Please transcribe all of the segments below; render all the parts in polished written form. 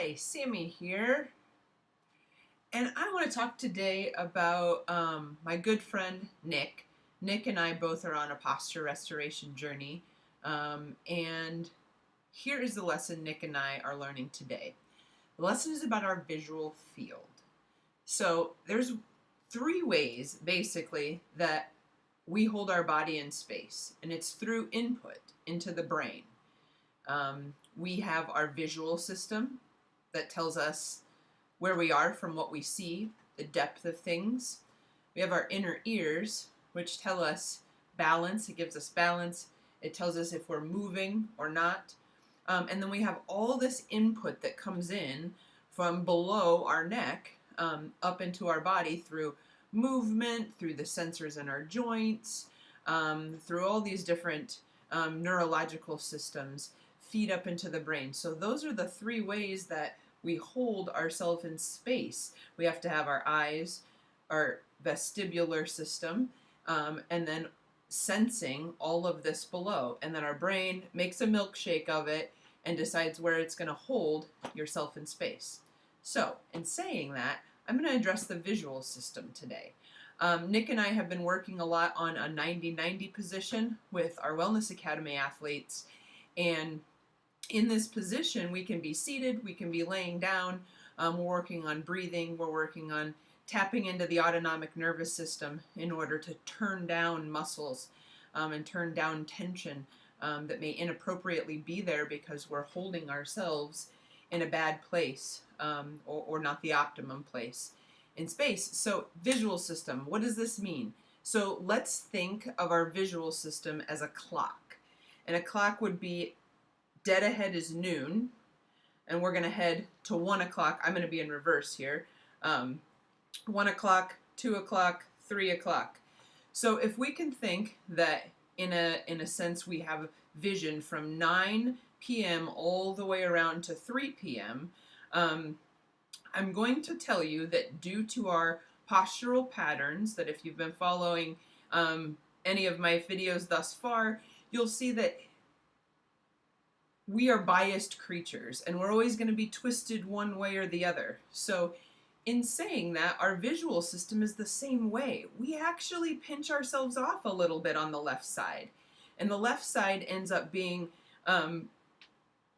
Hi, Sammy here, and I want to talk today about my good friend Nick. Nick and I both are on a posture restoration journey, and here is the lesson Nick and I are learning today. The lesson is about our visual field. So there's three ways, basically, that we hold our body in space, and it's through input into the brain. We have our visual system that tells us where we are from what we see, the depth of things. We have our inner ears, which tell us balance. It gives us balance. It tells us if we're moving or not. And then we have all this input that comes in from below our neck up into our body through movement, through the sensors in our joints, through all these different neurological systems feed up into the brain. So those are the three ways that we hold ourselves in space. We have to have our eyes, our vestibular system, and then sensing all of this below. And then our brain makes a milkshake of it and decides where it's going to hold yourself in space. So, in saying that, I'm going to address the visual system today. Nick and I have been working a lot on a 90-90 position with our Wellness Academy athletes, and in this position, we can be seated, we can be laying down, we're working on breathing, we're working on tapping into the autonomic nervous system in order to turn down muscles and turn down tension that may inappropriately be there because we're holding ourselves in a bad place or not the optimum place in space. So visual system, what does this mean? So let's think of our visual system as a clock. And a clock would be dead ahead is noon, and we're going to head to 1 o'clock. I'm going to be in reverse here. 1 o'clock, 2 o'clock, 3 o'clock. So if we can think that in a sense we have vision from 9 p.m. all the way around to 3 p.m., I'm going to tell you that due to our postural patterns, that if you've been following any of my videos thus far, you'll see that we are biased creatures, and we're always going to be twisted one way or the other. So in saying that, our visual system is the same way. We actually pinch ourselves off a little bit on the left side, and the left side ends up being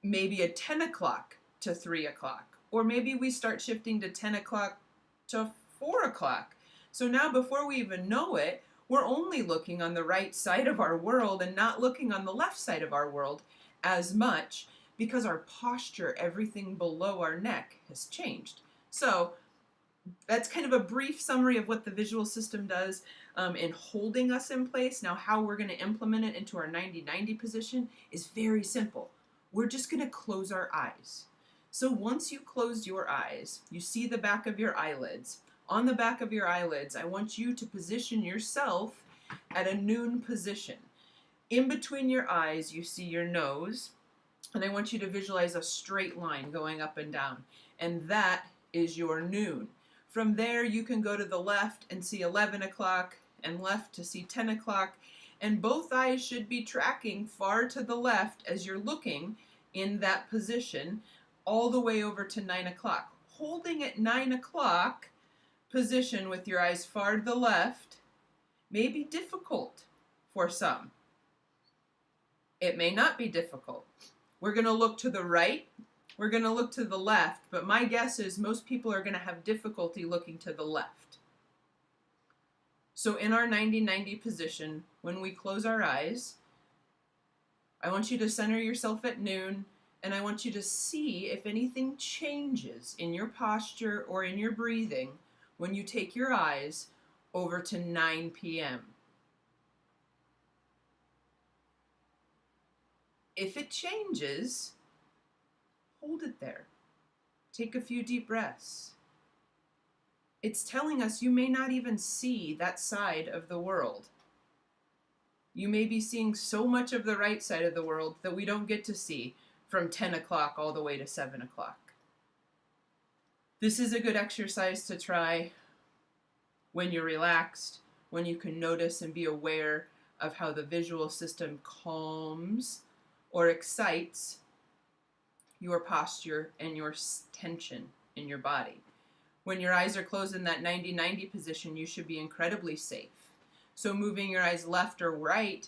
maybe a 10 o'clock to 3 o'clock, or maybe we start shifting to 10 o'clock to 4 o'clock. So now before we even know it, we're only looking on the right side of our world and not looking on the left side of our world as much because our posture, everything below our neck, has changed. So that's kind of a brief summary of what the visual system does in holding us in place. Now, how we're going to implement it into our 90-90 position is very simple. We're just going to close our eyes. So once you closed your eyes, you see the back of your eyelids. On the back of your eyelids, I want you to position yourself at a noon position. In between your eyes, you see your nose, and I want you to visualize a straight line going up and down, and that is your noon. From there, you can go to the left and see 11 o'clock, and left to see 10 o'clock, and both eyes should be tracking far to the left as you're looking in that position, all the way over to 9 o'clock. Holding at 9 o'clock position with your eyes far to the left may be difficult for some. It may not be difficult. We're going to look to the right, we're going to look to the left, but my guess is most people are going to have difficulty looking to the left. So in our 90-90 position, when we close our eyes, I want you to center yourself at noon, and I want you to see if anything changes in your posture or in your breathing when you take your eyes over to 9 p.m. If it changes, hold it there. Take a few deep breaths. It's telling us you may not even see that side of the world. You may be seeing so much of the right side of the world that we don't get to see from 10 o'clock all the way to 7 o'clock. This is a good exercise to try when you're relaxed, when you can notice and be aware of how the visual system calms or excites your posture and your tension in your body. When your eyes are closed in that 90-90 position, you should be incredibly safe. So moving your eyes left or right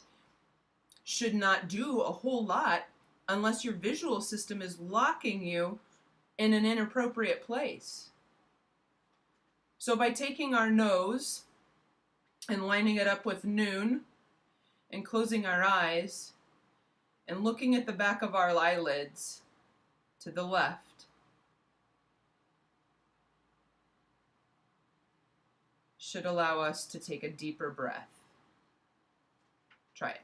should not do a whole lot unless your visual system is locking you in an inappropriate place. So by taking our nose and lining it up with noon and closing our eyes and looking at the back of our eyelids to the left, should allow us to take a deeper breath. Try it.